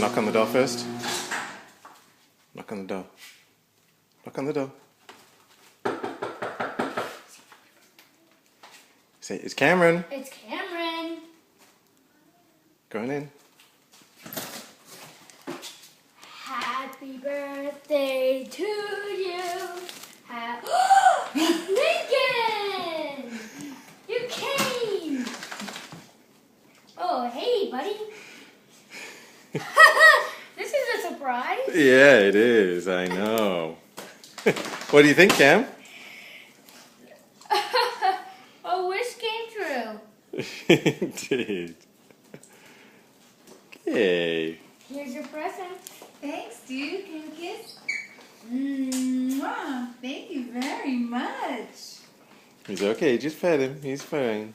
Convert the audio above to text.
knock on the door first? Knock on the door. Knock on the door. Say, it's Cameron. It's Cameron. Going in. Happy birthday to you. Lincoln! You came! Oh, hey, buddy. This is a surprise. Yeah, it is. I know. What do you think, Cam? A wish came true. It did. Okay. Here's your present. Thanks, dude. Can you kiss? Mwah. Thank you very much. He's okay. Just pet him. He's fine.